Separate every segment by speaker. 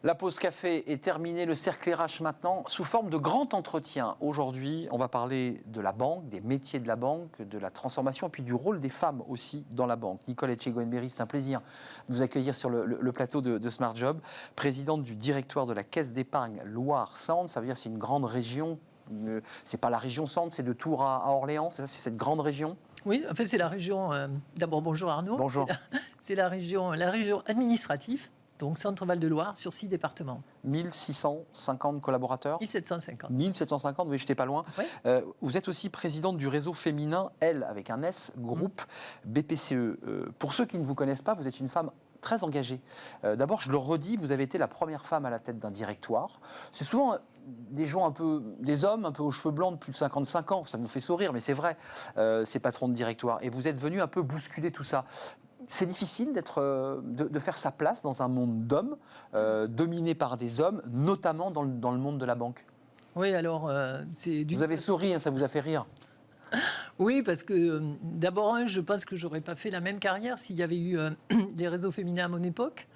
Speaker 1: La pause café est terminée, le cercle RH maintenant, sous forme de grand entretien. Aujourd'hui, on va parler de la banque, des métiers de la banque, de la transformation et puis du rôle des femmes aussi dans la banque. Nicole Etchegoyenberry, c'est un plaisir de vous accueillir sur le plateau de Smart Job, présidente du directoire de la Caisse d'épargne Loire-Centre. Ça veut dire que c'est une grande région, c'est pas la région Centre, c'est de Tours à Orléans, c'est ça, c'est cette grande région?
Speaker 2: Oui, en fait, c'est la région. D'abord, bonjour Arnaud.
Speaker 1: Bonjour.
Speaker 2: C'est la région administrative, donc Centre-Val de Loire, sur 6 départements.
Speaker 1: 1650 collaborateurs
Speaker 2: 1750.
Speaker 1: 1750, oui, j'étais pas loin.
Speaker 2: Oui.
Speaker 1: Vous êtes aussi présidente du réseau féminin, L, avec un S, groupe BPCE. Pour ceux qui ne vous connaissent pas, vous êtes une femme très engagée. D'abord, je le redis, vous avez été la première femme à la tête d'un directoire. C'est souvent des hommes un peu aux cheveux blancs de plus de 55 ans. Ça nous fait sourire, mais c'est vrai, ces patrons de directoire. Et vous êtes venu un peu bousculer tout ça. C'est difficile de faire sa place dans un monde d'hommes, dominé par des hommes, notamment dans le monde de la banque.
Speaker 2: Oui, alors, c'est du...
Speaker 1: Vous avez souri, hein, ça vous a fait rire.
Speaker 2: Oui, parce que d'abord, je pense que j'aurais pas fait la même carrière s'il y avait eu des réseaux féminins à mon époque.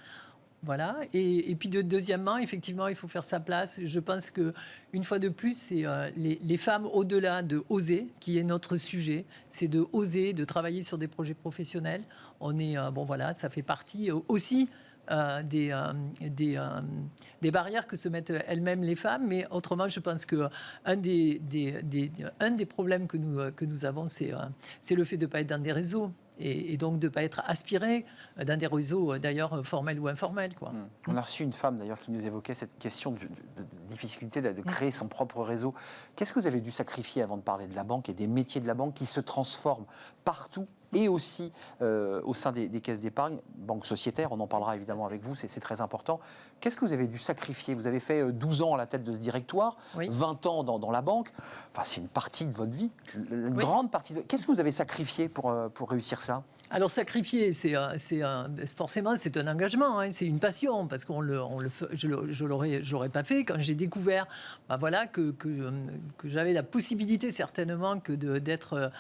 Speaker 2: Voilà. Et puis deuxièmement, effectivement, il faut faire sa place. Je pense que une fois de plus, c'est les femmes, au-delà de oser, qui est notre sujet, c'est de oser, de travailler sur des projets professionnels. On est bon, voilà, ça fait partie aussi des barrières que se mettent elles-mêmes les femmes. Mais autrement, je pense que un des problèmes que nous avons, c'est le fait de ne pas être dans des réseaux. Et donc de ne pas être aspiré dans des réseaux, d'ailleurs, formels ou informels. Quoi.
Speaker 1: On a reçu une femme, d'ailleurs, qui nous évoquait cette question de difficulté de créer son propre réseau. Qu'est-ce que vous avez dû sacrifier avant de parler de la banque et des métiers de la banque qui se transforment partout et aussi au sein des caisses d'épargne, banque sociétaire, on en parlera évidemment avec vous, c'est très important. Qu'est-ce que vous avez dû sacrifier? Vous avez fait 12 ans à la tête de ce directoire, oui. 20 ans dans la banque. Enfin, c'est une partie de votre vie, une grande partie. Qu'est-ce que vous avez sacrifié pour réussir ça? Alors
Speaker 2: sacrifier, forcément c'est un engagement, hein, c'est une passion, parce que je l'aurais pas fait quand j'ai découvert, voilà, que j'avais la possibilité certainement que d'être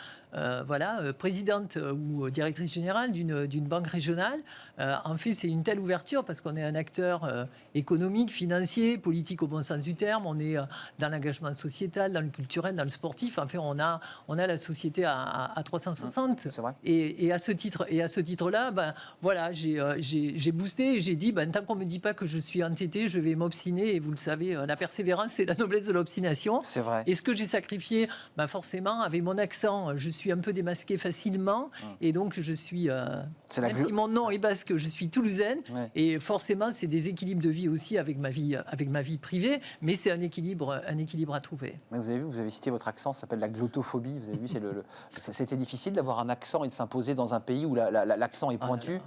Speaker 2: présidente ou directrice générale d'une banque régionale. En fait, c'est une telle ouverture parce qu'on est un acteur économique, financier, politique au bon sens du terme. On est dans l'engagement sociétal, dans le culturel, dans le sportif. En fait, on a la société à 360. C'est vrai. Et à ce titre-là, voilà, j'ai boosté et j'ai dit, tant qu'on me dit pas que je suis entêté, je vais m'obstiner. Et vous le savez, la persévérance, c'est la noblesse de l'obstination.
Speaker 1: C'est vrai.
Speaker 2: Et ce que j'ai sacrifié, forcément, avec mon accent, je suis un peu démasquée facilement. Et donc, je suis, même si mon nom est basque, je suis toulousaine. Ouais. Et forcément, c'est des équilibres de vie aussi avec ma vie privée. Mais c'est un équilibre à trouver.
Speaker 1: Mais vous avez vu, vous avez cité votre accent, ça s'appelle la glottophobie. Vous avez vu, c'était difficile d'avoir un accent et de s'imposer dans un pays où l'accent est pointu.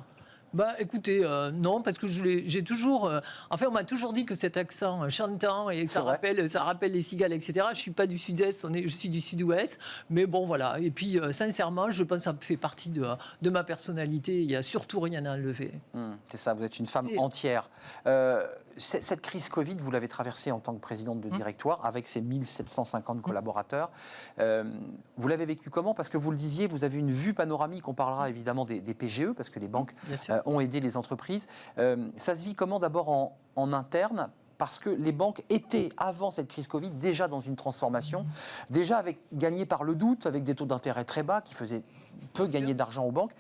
Speaker 2: Écoutez, non, parce que j'ai toujours... en fait, on m'a toujours dit que cet accent chantant, et ça rappelle les cigales, etc. Je ne suis pas du sud-est, je suis du sud-ouest. Mais bon, voilà. Et puis, sincèrement, je pense que ça fait partie de ma personnalité. Il n'y a surtout rien à enlever.
Speaker 1: C'est ça, vous êtes une femme entière. Cette crise Covid, vous l'avez traversée en tant que présidente de directoire, avec ses 1750 collaborateurs. Vous l'avez vécu comment? Parce que vous le disiez, vous avez une vue panoramique. On parlera évidemment des PGE, parce que les banques ont aidé les entreprises. Ça se vit comment d'abord en interne? Parce que les banques étaient, avant cette crise Covid, déjà dans une transformation, déjà gagné par le doute, avec des taux d'intérêt très bas qui faisaient peu gagner d'argent aux banques.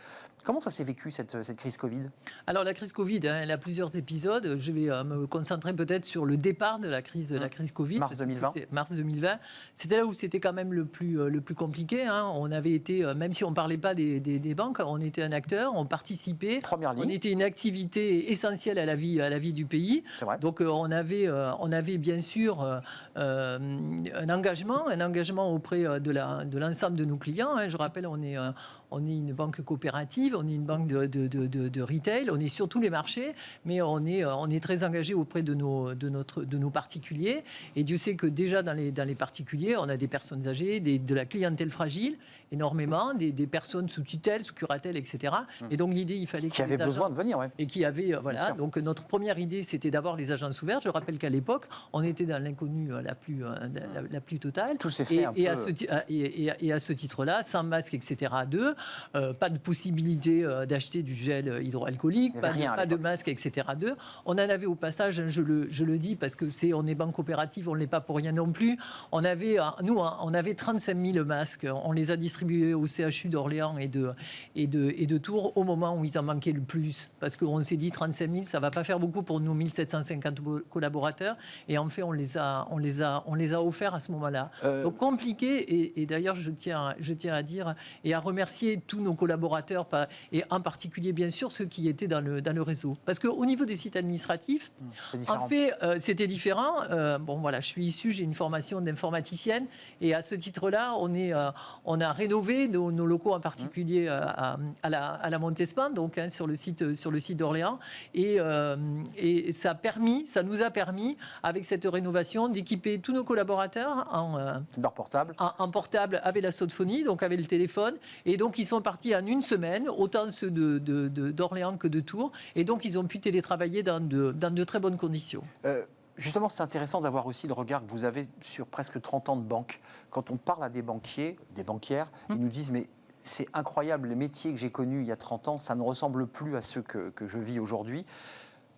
Speaker 1: Comment ça s'est vécu, cette crise Covid? Alors,
Speaker 2: la crise Covid, elle a plusieurs épisodes. Je vais me concentrer peut-être sur le départ de la crise Covid.
Speaker 1: Mars 2020.
Speaker 2: Mars 2020. C'était là où c'était quand même le plus compliqué. Hein. On avait été, même si on ne parlait pas des banques, on était un acteur, on participait.
Speaker 1: Première ligne.
Speaker 2: On était une activité essentielle à la vie du pays.
Speaker 1: C'est vrai.
Speaker 2: Donc, on avait bien sûr un engagement auprès de l'ensemble de nos clients. Hein. Je rappelle, on est une banque coopérative, on est une banque de retail, on est sur tous les marchés, mais on est très engagé auprès de nos particuliers. Et Dieu sait que déjà dans les particuliers, on a des personnes âgées, de la clientèle fragile, énormément, des personnes sous tutelle, sous curatelle, etc. Et donc l'idée, il fallait
Speaker 1: qui avaient besoin de venir, ouais.
Speaker 2: Et qui avaient, voilà. Donc notre première idée, c'était d'avoir les agences ouvertes. Je rappelle qu'à l'époque, on était dans l'inconnu la plus totale.
Speaker 1: Tout s'est fait
Speaker 2: et à ce titre-là, sans masque, etc. Pas de possibilité possibilité d'acheter du gel hydroalcoolique, pas de masque, etc. On en avait au passage, je le dis parce que on est banque coopérative, on ne l'est pas pour rien non plus. On avait 35 000 masques. On les a distribués au CHU d'Orléans et de Tours au moment où ils en manquaient le plus. Parce qu'on s'est dit 35 000, ça ne va pas faire beaucoup pour nos 1750 collaborateurs. Et en fait, on les a offerts à ce moment-là. Donc compliqué. Et d'ailleurs, je tiens à dire et à remercier tous nos collaborateurs, et en particulier, bien sûr, ceux qui étaient dans le réseau. Parce qu'au niveau des sites administratifs, en fait, c'était différent. Bon, voilà, je suis issue, j'ai une formation d'informaticienne. Et à ce titre-là, on a rénové nos locaux, en particulier à la Montespan, donc sur le site d'Orléans. Et ça nous a permis, avec cette rénovation, d'équiper tous nos collaborateurs en portable avec la sophonie, donc avec le téléphone. Et donc, ils sont partis en une semaine, autant ceux d'Orléans que de Tours. Et donc, ils ont pu télétravailler dans de très bonnes conditions.
Speaker 1: Justement, c'est intéressant d'avoir aussi le regard que vous avez sur presque 30 ans de banque. Quand on parle à des banquiers, des banquières, ils nous disent « mais c'est incroyable, les métiers que j'ai connus il y a 30 ans, ça ne ressemble plus à ceux que je vis aujourd'hui ».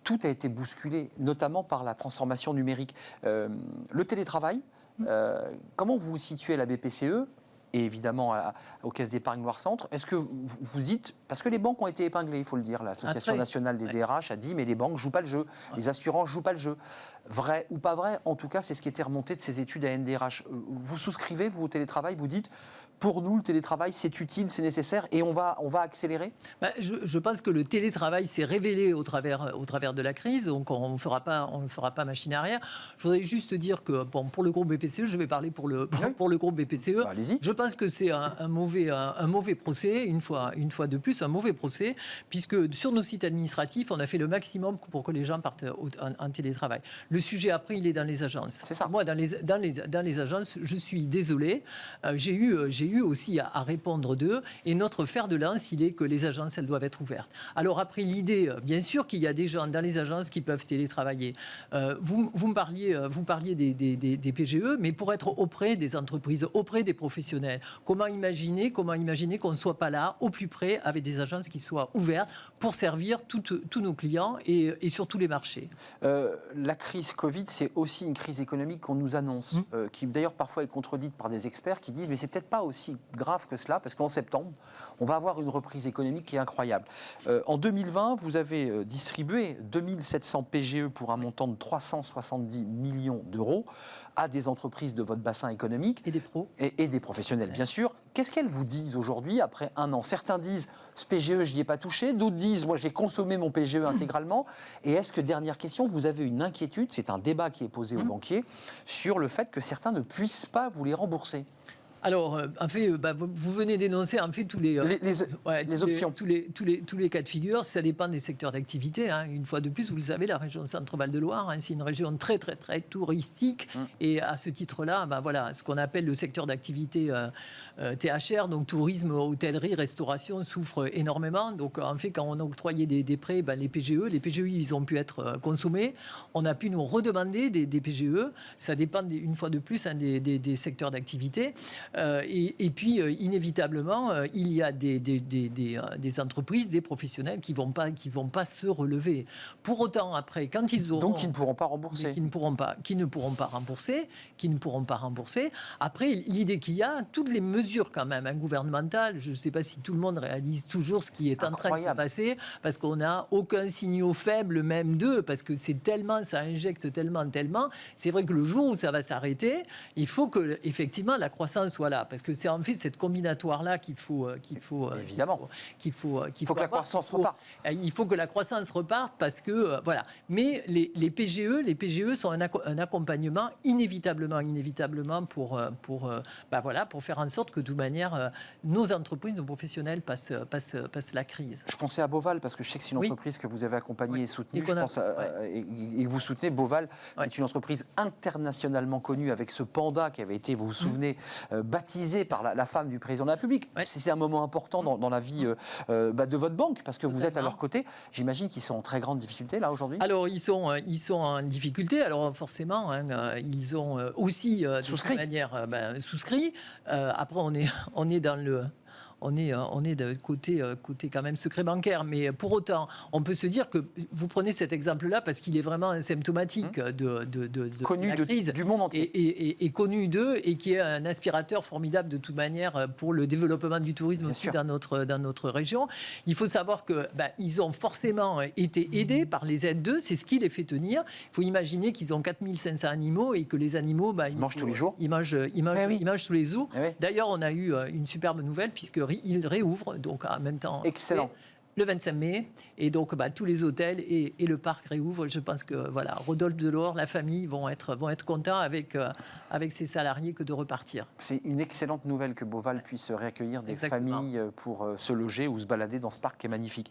Speaker 1: Tout a été bousculé, notamment par la transformation numérique. Le télétravail, comment vous vous situez à la BPCE et évidemment aux caisses d'épargne Loire-Centre? Est-ce que vous dites, parce que les banques ont été épinglées, il faut le dire, l'Association nationale des DRH a dit, mais les banques ne jouent pas le jeu, les assurances ne jouent pas le jeu. Vrai ou pas vrai, en tout cas, c'est ce qui était remonté de ces études à NDRH. Vous souscrivez, vous, au télétravail, vous dites, pour nous, le télétravail, c'est utile, c'est nécessaire, et on va accélérer?
Speaker 2: Je pense que le télétravail s'est révélé au travers de la crise, donc on ne fera pas machine arrière. Je voudrais juste dire que, pour le groupe BPCE, je vais parler pour le groupe BPCE.
Speaker 1: Allez-y.
Speaker 2: Je pense que c'est un mauvais procès, une fois de plus, un mauvais procès, puisque sur nos sites administratifs, on a fait le maximum pour que les gens partent en télétravail. Le sujet, après, il est dans les agences.
Speaker 1: C'est ça.
Speaker 2: Moi, dans les agences, je suis désolé. J'ai eu aussi à répondre d'eux. Et notre fer de lance, il est que les agences, elles doivent être ouvertes. Alors après, l'idée, bien sûr qu'il y a des gens dans les agences qui peuvent télétravailler. Vous me parliez des PGE, mais pour être auprès des entreprises, auprès des professionnels, comment imaginer qu'on ne soit pas là, au plus près, avec des agences qui soient ouvertes pour servir tous nos clients et sur tous les marchés.
Speaker 1: La crise Covid, c'est aussi une crise économique qu'on nous annonce, qui d'ailleurs parfois est contredite par des experts qui disent mais c'est peut-être pas aussi grave que cela, parce qu'en septembre, on va avoir une reprise économique qui est incroyable. En 2020, vous avez distribué 2700 PGE pour un montant de 370 millions d'euros à des entreprises de votre bassin économique.
Speaker 2: Et des pros.
Speaker 1: Et des professionnels, bien sûr. Qu'est-ce qu'elles vous disent aujourd'hui, après un an? Certains disent, ce PGE, je n'y ai pas touché. D'autres disent, moi, j'ai consommé mon PGE intégralement. Et est-ce que, dernière question, vous avez une inquiétude, c'est un débat qui est posé aux banquiers, sur le fait que certains ne puissent pas vous les rembourser?
Speaker 2: Alors, en fait, vous venez d'énoncer en fait tous les
Speaker 1: options.
Speaker 2: Tous les cas de figure. Ça dépend des secteurs d'activité. Une fois de plus, vous le savez, la région Centre-Val de Loire, c'est une région très, très, très touristique. Et à ce titre-là, ce qu'on appelle le secteur d'activité THR, donc tourisme, hôtellerie, restauration, souffre énormément. Donc, en fait, quand on a octroyé des prêts, les PGE, ils ont pu être consommés. On a pu nous redemander des PGE. Ça dépend, une fois de plus, des secteurs d'activité. Et puis, inévitablement, il y a des entreprises, des professionnels qui vont pas se relever. Pour autant, après, quand ils auront...
Speaker 1: Donc, ils ne pourront pas rembourser.
Speaker 2: Qui ne pourront pas rembourser. Après, l'idée qu'il y a, toutes les mesures quand même gouvernementales, je ne sais pas si tout le monde réalise toujours ce qui est en train de se passer, parce qu'on n'a aucun signal faible même d'eux, parce que ça injecte tellement. C'est vrai que le jour où ça va s'arrêter, il faut que, effectivement, la croissance soit là, parce que c'est en fait cette combinatoire-là qu'il faut
Speaker 1: évidemment
Speaker 2: qu'il faut
Speaker 1: que la croissance reparte.
Speaker 2: Il faut que la croissance reparte, parce que voilà. Mais les PGE sont un accompagnement inévitablement pour faire en sorte que de toute manière nos entreprises, nos professionnels passent la crise.
Speaker 1: Je pensais à Boval, parce que je sais que c'est une entreprise que vous avez accompagnée et soutenue. Et que vous soutenez. Boval est une entreprise internationalement connue, avec ce panda qui avait été, vous vous souvenez, baptisé par la femme du président de la République. C'est un moment important dans la vie de votre banque, parce que vous êtes à leur côté. J'imagine qu'ils sont en très grande difficulté là aujourd'hui.
Speaker 2: Alors ils sont en difficulté. Alors forcément, ils ont aussi de toute manière souscrit. Après, on est dans de côté quand même secret bancaire. Mais pour autant, on peut se dire que vous prenez cet exemple-là parce qu'il est vraiment symptomatique de
Speaker 1: connu
Speaker 2: la crise
Speaker 1: du monde entier.
Speaker 2: et connu d'eux et qui est un aspirateur formidable de toute manière pour le développement du tourisme
Speaker 1: Bien
Speaker 2: aussi
Speaker 1: sûr.
Speaker 2: dans notre région. Il faut savoir que ils ont forcément été aidés par les aides d'eux, c'est ce qui les fait tenir. Il faut imaginer qu'ils ont 4500 animaux et que les animaux
Speaker 1: ils mangent tous les jours.
Speaker 2: Ils mangent tous les jours.
Speaker 1: Oui.
Speaker 2: D'ailleurs, on a eu une superbe nouvelle puisqu'ils réouvrent, donc en même temps.
Speaker 1: Excellent.
Speaker 2: Le 25 mai, et donc tous les hôtels et le parc réouvrent. Je pense que voilà, Rodolphe Delors, la famille vont être contents avec ses salariés que de repartir.
Speaker 1: C'est une excellente nouvelle que Beauval puisse réaccueillir des familles pour se loger ou se balader dans ce parc qui est magnifique.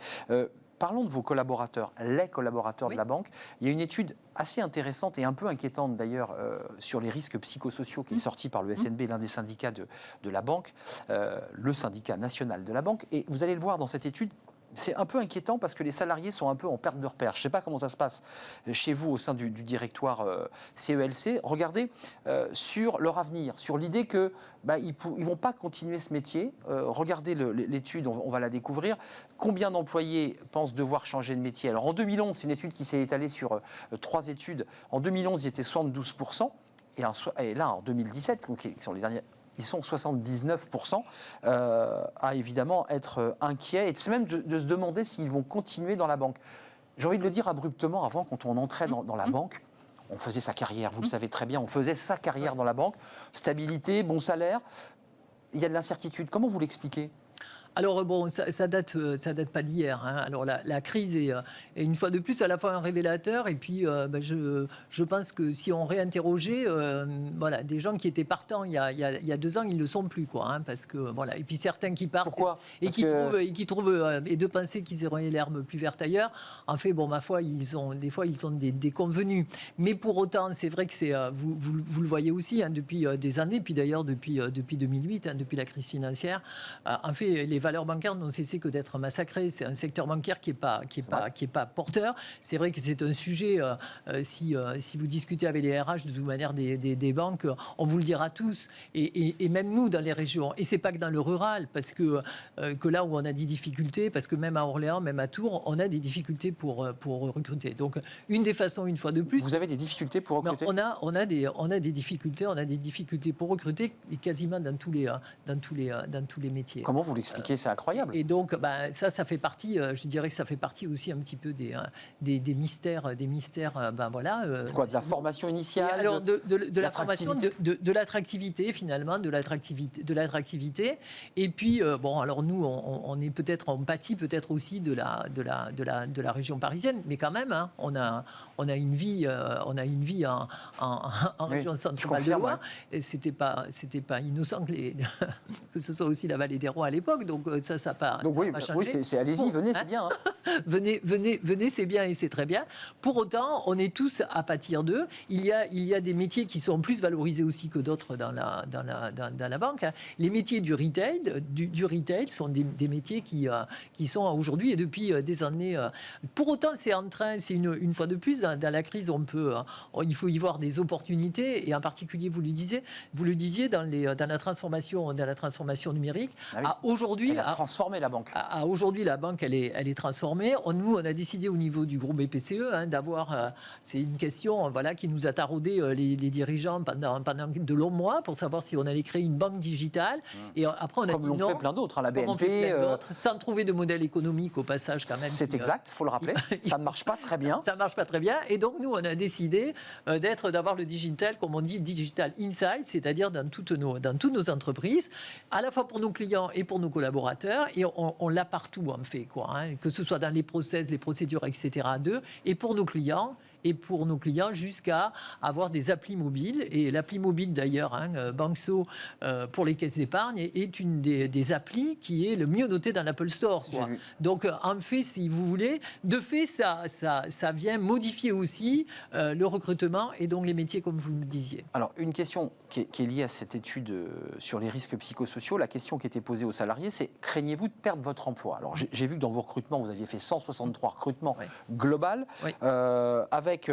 Speaker 1: Parlons de vos collaborateurs, les collaborateurs de la banque. Il y a une étude assez intéressante et un peu inquiétante d'ailleurs sur les risques psychosociaux qui est sortie par le SNB, l'un des syndicats de la banque, le syndicat national de la banque. Et vous allez le voir dans cette étude, c'est un peu inquiétant parce que les salariés sont un peu en perte de repère. Je ne sais pas comment ça se passe chez vous au sein du directoire CELC. Regardez sur leur avenir, sur l'idée qu'ils ne vont pas continuer ce métier. Regardez l'étude, on va la découvrir. Combien d'employés pensent devoir changer de métier? Alors en 2011, c'est une étude qui s'est étalée sur 3 études. En 2011, il était 72%. Et là, en 2017, qui sont les derniers... Ils sont 79% à évidemment être inquiets et c'est même de se demander s'ils vont continuer dans la banque. J'ai envie de le dire abruptement, avant, quand on entrait dans la banque, on faisait sa carrière, vous le savez très bien, on faisait sa carrière dans la banque, stabilité, bon salaire, il y a de l'incertitude. Comment vous l'expliquez ?
Speaker 2: Alors bon, ça date pas d'hier. Alors la crise est une fois de plus à la fois un révélateur et puis je pense que si on réinterrogeait des gens qui étaient partants il y a 2 ans, ils ne le sont plus parce que voilà. Et puis certains qui partent.
Speaker 1: Pourquoi ?
Speaker 2: et qui trouvent et de penser qu'ils auraient l'herbe plus verte ailleurs. En fait, ma foi, des fois ils ont des convenus. Mais pour autant, c'est vrai que c'est vous le voyez aussi depuis des années, puis d'ailleurs depuis 2008, depuis la crise financière. En fait, les valeurs bancaires n'ont cessé que d'être massacrées. C'est un secteur bancaire qui est pas porteur. C'est vrai que c'est un sujet, si vous discutez avec les RH de toute manière des banques, on vous le dira tous, et même nous dans les régions. Et c'est pas que dans le rural, parce que là où on a des difficultés, parce que même à Orléans, même à Tours, on a des difficultés pour recruter. Donc une des façons, une fois de plus...
Speaker 1: Vous avez des difficultés pour recruter ?
Speaker 2: On a des difficultés pour recruter, et quasiment dans tous les métiers.
Speaker 1: Comment vous l'expliquez ? C'est incroyable.
Speaker 2: Et donc, ça fait partie, je dirais que ça fait partie aussi un petit peu des mystères,
Speaker 1: Quoi, de la formation initiale,
Speaker 2: alors de la formation, de l'attractivité finalement, de l'attractivité. Et puis, alors nous, on est peut-être, on pâtit peut-être aussi de la région parisienne, mais quand même, on a une vie en région centrale de Loire. Et c'était pas innocent que ce soit aussi la vallée des Rois à l'époque. Donc ça n'a pas changé.
Speaker 1: Oui, c'est allez-y, venez, c'est bien.
Speaker 2: Venez, c'est bien et c'est très bien. Pour autant, on est tous à pâtir d'eux. Il y a des métiers qui sont plus valorisés aussi que d'autres dans la banque. Les métiers du retail, sont des métiers qui sont aujourd'hui et depuis des années. Pour autant, c'est une fois de plus, dans la crise, il faut y voir des opportunités, et en particulier, vous le disiez, dans la transformation numérique. Aujourd'hui,
Speaker 1: elle a transformé la banque.
Speaker 2: Aujourd'hui, la banque, elle est transformée. Nous, on a décidé au niveau du groupe BPCE d'avoir... c'est une question qui nous a taraudé les dirigeants pendant de longs mois pour savoir si on allait créer une banque digitale. Et après, on a dit non.
Speaker 1: Comme l'ont fait plein d'autres, la BNP.
Speaker 2: Sans trouver de modèle économique au passage quand même.
Speaker 1: C'est exact, il faut le rappeler. Ça ne marche pas très bien.
Speaker 2: Ça ne marche pas très bien. Et donc, nous, on a décidé d'avoir le digital, comme on dit, digital inside, c'est-à-dire dans toutes nos entreprises, à la fois pour nos clients et pour nos collaborateurs, et on l'a partout en fait, que ce soit dans les process, les procédures, etc. Et pour nos clients jusqu'à avoir des applis mobiles. Et l'appli mobile d'ailleurs, Bankso pour les caisses d'épargne est une des applis qui est le mieux notée dans l'Apple Store. Donc en fait, si vous voulez, de fait, ça vient modifier aussi le recrutement et donc les métiers comme vous le disiez.
Speaker 1: Alors une question qui est liée à cette étude sur les risques psychosociaux, la question qui était posée aux salariés, c'est craignez-vous de perdre votre emploi ? Alors j'ai vu que dans vos recrutements, vous aviez fait 163 recrutements global, avec avec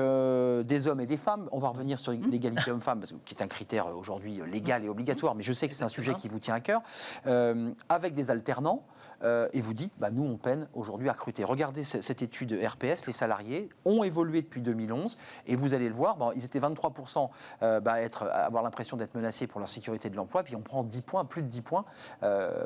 Speaker 1: des hommes et des femmes. On va revenir sur l'égalité homme-femme, qui est un critère aujourd'hui légal et obligatoire, mais je sais que c'est un sujet qui vous tient à cœur. Avec des alternants, et vous dites, nous, on peine aujourd'hui à recruter. Regardez cette étude RPS, les salariés ont évolué depuis 2011, et vous allez le voir, ils étaient 23% avoir l'impression d'être menacés pour leur sécurité de l'emploi, puis on prend 10 points, plus de 10 points,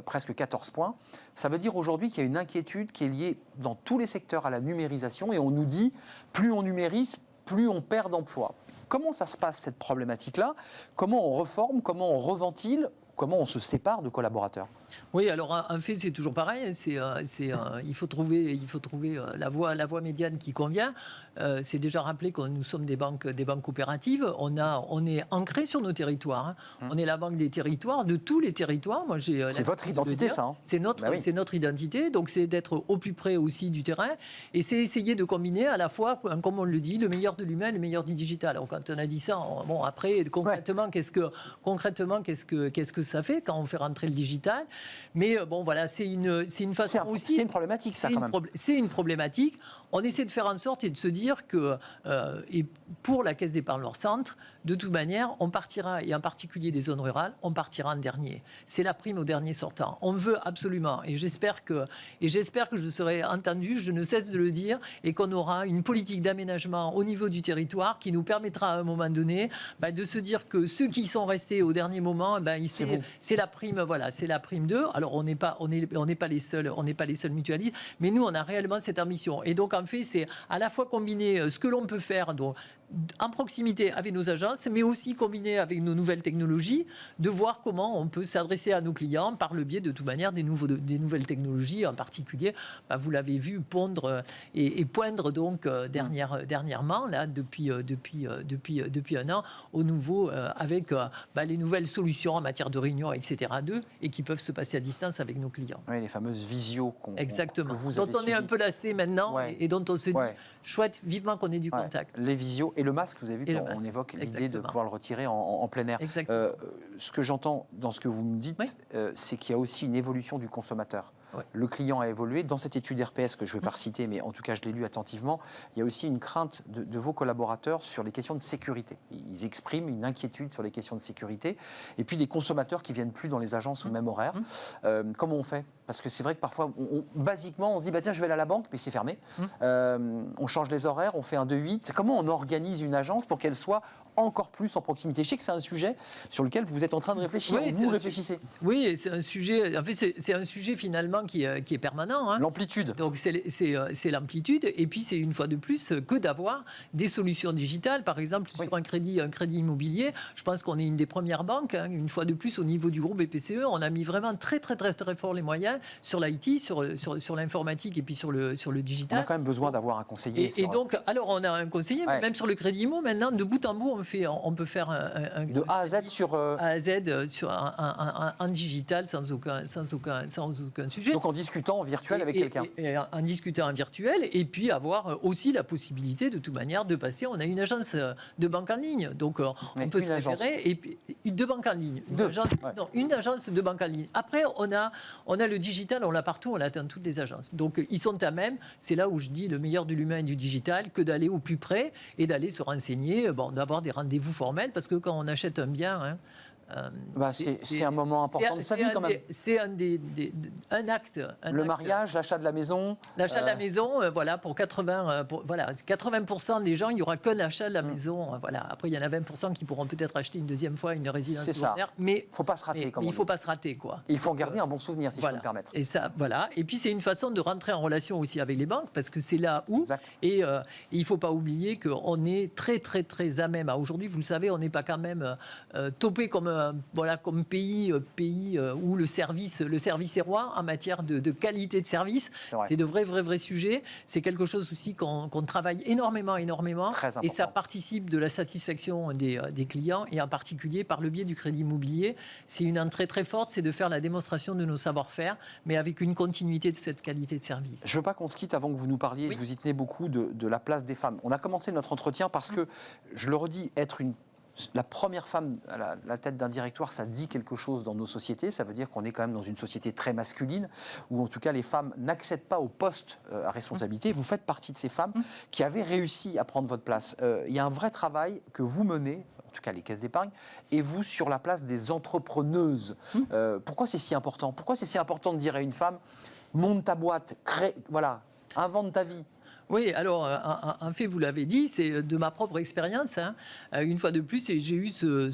Speaker 1: presque 14 points. Ça veut dire aujourd'hui qu'il y a une inquiétude qui est liée dans tous les secteurs à la numérisation, et on nous dit, plus on numérise, plus on perd d'emplois. Comment ça se passe, cette problématique-là? Comment on reforme? Comment on reventile? Comment on se sépare de collaborateurs?
Speaker 2: Oui, alors en fait, c'est toujours pareil. Il faut trouver la voie médiane qui convient. C'est déjà rappelé que nous sommes des banques coopératives. On est ancrés sur nos territoires. On est la banque des territoires, de tous les territoires. Moi,
Speaker 1: c'est votre identité, ça.
Speaker 2: C'est notre identité. Donc, c'est d'être au plus près aussi du terrain. Et c'est essayer de combiner à la fois, comme on le dit, le meilleur de l'humain et le meilleur du digital. Alors, quand on a dit ça, après, concrètement, qu'est-ce que ça fait quand on fait rentrer le digital? Mais c'est une façon aussi.
Speaker 1: C'est une problématique, ça, quand même.
Speaker 2: C'est une problématique. On essaie de faire en sorte et de se dire que, et pour la Caisse d'épargne centre, de toute manière, on partira, et en particulier des zones rurales, on partira en dernier. C'est la prime au dernier sortant. On veut absolument, et j'espère que je serai entendu, je ne cesse de le dire, et qu'on aura une politique d'aménagement au niveau du territoire qui nous permettra à un moment donné de se dire que ceux qui sont restés au dernier moment, c'est la prime, c'est la prime 2. Alors on n'est pas les seuls mutualistes, mais nous on a réellement cette ambition. Et donc en fait, c'est à la fois combiner ce que l'on peut faire en proximité avec nos agences, mais aussi combiner avec nos nouvelles technologies, de voir comment on peut s'adresser à nos clients par le biais de toute manière des nouvelles technologies, en particulier, vous l'avez vu, pondre et poindre donc dernièrement, là, depuis un an, au nouveau, avec les nouvelles solutions en matière de réunion, etc., et qui peuvent se passer à distance avec nos clients.
Speaker 1: Oui, les fameuses visios
Speaker 2: Exactement.
Speaker 1: que vous avez
Speaker 2: dont on est un peu lassé maintenant, et dont on se dit, chouette, vivement qu'on ait du contact.
Speaker 1: Les visios. Et le masque, vous avez vu, on évoque l'idée de pouvoir le retirer en plein air. Ce que j'entends dans ce que vous me dites, c'est qu'il y a aussi une évolution du consommateur. Le client a évolué. Dans cette étude RPS, que je ne vais pas reciter, mais en tout cas je l'ai lu attentivement, il y a aussi une crainte de vos collaborateurs sur les questions de sécurité. Ils expriment une inquiétude sur les questions de sécurité. Et puis des consommateurs qui ne viennent plus dans les agences au même horaire. Comment on fait? Parce que c'est vrai que parfois, basiquement, on se dit, tiens, je vais aller à la banque, mais c'est fermé. On change les horaires, on fait un 2-8. Comment on organise une agence pour qu'elle soit encore plus en proximité? Je sais que c'est un sujet sur lequel vous êtes en train de réfléchir. Vous réfléchissez.
Speaker 2: Oui, c'est un sujet. En fait, c'est un sujet finalement qui est permanent.
Speaker 1: L'amplitude.
Speaker 2: Donc c'est l'amplitude. Et puis c'est une fois de plus que d'avoir des solutions digitales. Par exemple, sur un crédit immobilier, je pense qu'on est une des premières banques. Une fois de plus, au niveau du groupe BPCE, on a mis vraiment très très très très fort les moyens sur l'IT, sur l'informatique et puis sur le digital.
Speaker 1: On a quand même besoin d'avoir un conseiller.
Speaker 2: Et donc, alors on a un conseiller, mais même sur le crédit immo, maintenant, de bout en bout, on peut faire
Speaker 1: de A à Z sur
Speaker 2: A à Z sur un digital sans aucun sujet.
Speaker 1: Donc en discutant en virtuel avec quelqu'un.
Speaker 2: En discutant en virtuel, et puis avoir aussi la possibilité de toute manière de passer. On a une agence de banque en ligne, donc on peut se référer. Et puis, de banque en ligne. Une agence de banque en ligne. Après, on a le digital, on l'a partout, on l'a dans toutes les agences. Donc ils sont à même, c'est là où je dis le meilleur de l'humain et du digital, que d'aller au plus près et d'aller se renseigner, d'avoir des rendez-vous formels, parce que quand on achète un bien,
Speaker 1: c'est un moment important de sa vie quand même.
Speaker 2: C'est un acte.
Speaker 1: Le mariage, l'achat de la maison.
Speaker 2: L'achat de la maison, pour 80% des gens, il n'y aura que l'achat de la maison. Voilà. Après, il y en a 20% qui pourront peut-être acheter une deuxième fois une résidence secondaire. Mais il ne faut pas se rater. Il ne faut pas se rater, quoi.
Speaker 1: Il faut en garder un bon souvenir, si je peux me permettre.
Speaker 2: Et ça, voilà. Et puis c'est une façon de rentrer en relation aussi avec les banques, parce que c'est là où. Et il ne faut pas oublier qu'on est très très très à même. Aujourd'hui, vous le savez, on n'est pas quand même topé comme pays où le service est roi en matière de qualité de service. C'est de vrais sujets. C'est quelque chose aussi qu'on travaille énormément. Et ça participe de la satisfaction des clients, et en particulier par le biais du crédit immobilier. C'est une entrée très forte, c'est de faire la démonstration de nos savoir-faire, mais avec une continuité de cette qualité de service.
Speaker 1: Je ne veux pas qu'on se quitte avant que vous nous parliez, vous y tenez beaucoup, de la place des femmes. On a commencé notre entretien parce que, je le redis, être une la première femme à la tête d'un directoire, ça dit quelque chose dans nos sociétés. Ça veut dire qu'on est quand même dans une société très masculine, où en tout cas les femmes n'accèdent pas au poste à responsabilité. Vous faites partie de ces femmes qui avaient réussi à prendre votre place. Il y a un vrai travail que vous menez, en tout cas les caisses d'épargne, et vous sur la place des entrepreneuses. Pourquoi c'est si important ? Pourquoi c'est si important de dire à une femme, monte ta boîte, crée, voilà, invente ta vie ?
Speaker 2: Oui, alors, en fait, vous l'avez dit, c'est de ma propre expérience. Hein. Une fois de plus, et j'ai eu ce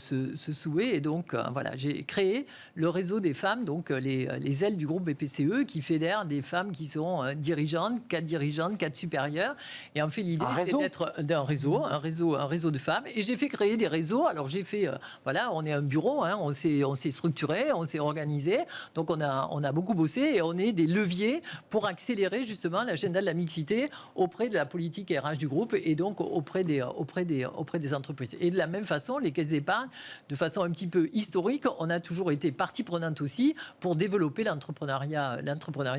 Speaker 2: souhait. Et donc, voilà, j'ai créé le réseau des femmes, donc les ailes du groupe BPCE, qui fédèrent des femmes qui sont dirigeantes, cadres supérieurs. Et en fait, l'idée, c'est d'être d'un réseau, un réseau de femmes. Et j'ai fait créer des réseaux. Alors, j'ai fait, voilà, on est un bureau, hein, on s'est structuré, on s'est organisé. Donc, on a beaucoup bossé et on est des leviers pour accélérer justement l'agenda de la mixité auprès de la politique RH du groupe et donc auprès des entreprises. Et de la même façon, les caisses d'épargne, de façon un petit peu historique, on a toujours été partie prenante aussi pour développer l'entrepreneuriat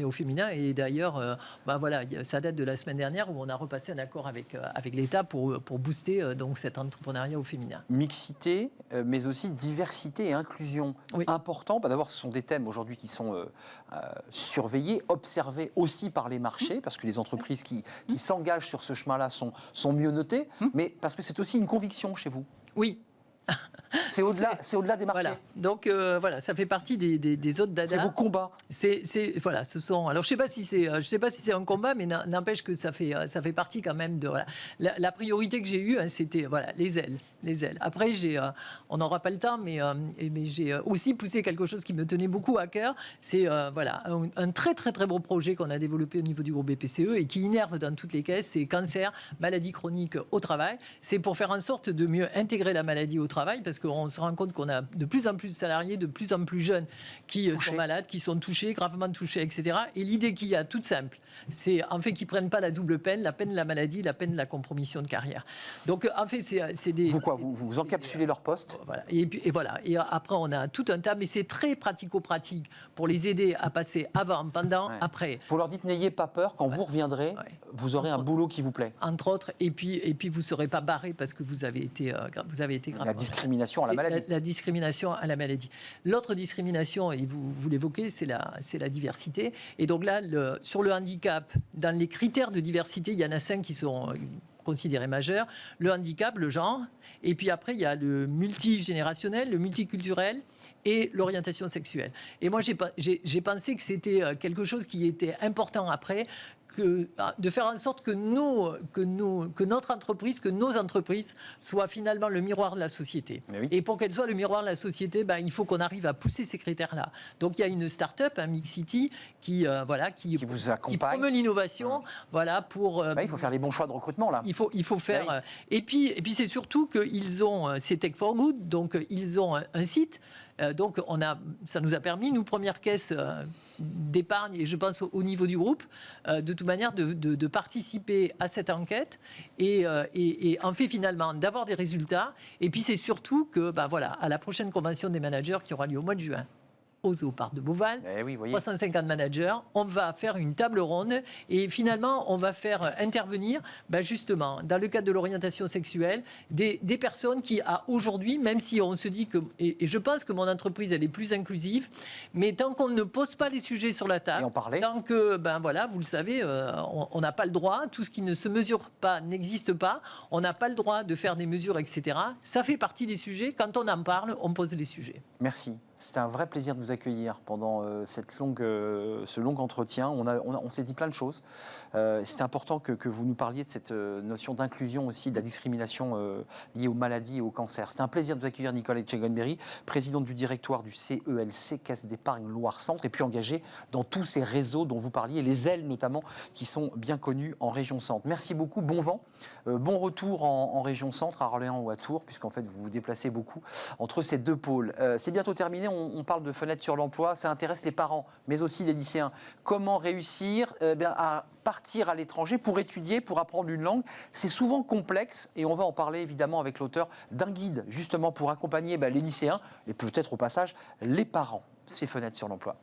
Speaker 2: au féminin. Et d'ailleurs, voilà, ça date de la semaine dernière où on a repassé un accord avec l'État pour booster donc cet entrepreneuriat au féminin.
Speaker 1: Mixité, mais aussi diversité et inclusion. Oui. Important, d'abord ce sont des thèmes aujourd'hui qui sont surveillés, observés aussi par les marchés, parce que les entreprises qui s'engagent sur ce chemin-là sont mieux notées, mais parce que c'est aussi une conviction chez vous.
Speaker 2: Oui.
Speaker 1: C'est au-delà des marchés.
Speaker 2: Voilà. Donc voilà, ça fait partie des autres dada.
Speaker 1: C'est vos combats.
Speaker 2: Voilà, ce sont. Alors je sais pas si c'est un combat, mais n'empêche que ça fait partie quand même de. Voilà. La priorité que j'ai eue, hein, c'était voilà les ailes. Après on n'aura pas le temps, mais j'ai aussi poussé quelque chose qui me tenait beaucoup à cœur. C'est voilà un très très très beau projet qu'on a développé au niveau du groupe BPCE et qui innerve dans toutes les caisses. C'est cancer, maladie chronique au travail. C'est pour faire en sorte de mieux intégrer la maladie au travail, parce qu'on se rend compte qu'on a de plus en plus de salariés, de plus en plus jeunes qui sont malades, qui sont touchés, gravement touchés, etc. Et l'idée qu'il y a, toute simple, c'est en fait qu'ils ne prennent pas la double peine, la peine de la maladie, la peine de la compromission de carrière. Donc en fait, c'est des...
Speaker 1: Vous encapsulez leur poste.
Speaker 2: Voilà. Et voilà. Et après, on a tout un tas, mais c'est très pratico-pratique pour les aider à passer avant, pendant, après.
Speaker 1: Vous leur dites, n'ayez pas peur, quand vous reviendrez, vous aurez un boulot qui vous plaît.
Speaker 2: Entre autres, et puis vous ne serez pas barré parce que vous avez été gravement.
Speaker 1: La discrimination à la maladie.
Speaker 2: La discrimination à la maladie. L'autre discrimination, et vous l'évoquez, c'est la diversité. Et donc là, sur le handicap, dans les critères de diversité, il y en a 5 qui sont considérés majeurs. Le handicap, le genre, et puis après, il y a le multigénérationnel, le multiculturel et l'orientation sexuelle. Et moi, j'ai pensé que c'était quelque chose qui était important après, de faire en sorte que notre entreprise, que nos entreprises soient finalement le miroir de la société. Oui. Et pour qu'elles soient le miroir de la société, il faut qu'on arrive à pousser ces critères-là. Donc il y a une start-up, Mixity, qui
Speaker 1: vous accompagne,
Speaker 2: qui promeut l'innovation. Voilà, pour.
Speaker 1: Il faut faire les bons choix de recrutement là.
Speaker 2: Il faut faire. Et puis c'est surtout qu'ils ont, c'est Tech for Good, donc ils ont un site. Donc ça nous a permis, nous, première caisse d'épargne, et je pense au niveau du groupe, de toute manière, de participer à cette enquête et en fait finalement d'avoir des résultats. Et puis c'est surtout que, voilà, à la prochaine convention des managers qui aura lieu au mois de juin, au Zoo-Parc de Beauval, 350 managers, on va faire une table ronde et finalement on va faire intervenir justement dans le cadre de l'orientation sexuelle des personnes qui aujourd'hui, même si on se dit que, et je pense que mon entreprise elle est plus inclusive, mais tant qu'on ne pose pas les sujets sur la table, tant que voilà, vous le savez, on n'a pas le droit, tout ce qui ne se mesure pas n'existe pas, on n'a pas le droit de faire des mesures, etc. Ça fait partie des sujets, quand on en parle, on pose les sujets.
Speaker 1: Merci. C'était un vrai plaisir de vous accueillir pendant ce long entretien. On s'est dit plein de choses. C'était important que vous nous parliez de cette notion d'inclusion aussi, de la discrimination liée aux maladies et au cancer. C'était un plaisir de vous accueillir, Nicole Etchegoyenberry, présidente du directoire du CELC, Caisse d'épargne Loire-Centre, et puis engagée dans tous ces réseaux dont vous parliez, les ailes notamment, qui sont bien connues en région Centre. Merci beaucoup, bon vent, bon retour en région Centre, à Orléans ou à Tours, puisqu'en fait vous vous déplacez beaucoup entre ces deux pôles. C'est bientôt terminé. On parle de fenêtres sur l'emploi, ça intéresse les parents, mais aussi les lycéens. Comment réussir à partir à l'étranger pour étudier, pour apprendre une langue? C'est souvent complexe et on va en parler évidemment avec l'auteur d'un guide justement pour accompagner les lycéens et peut-être au passage les parents. Ces fenêtres sur l'emploi.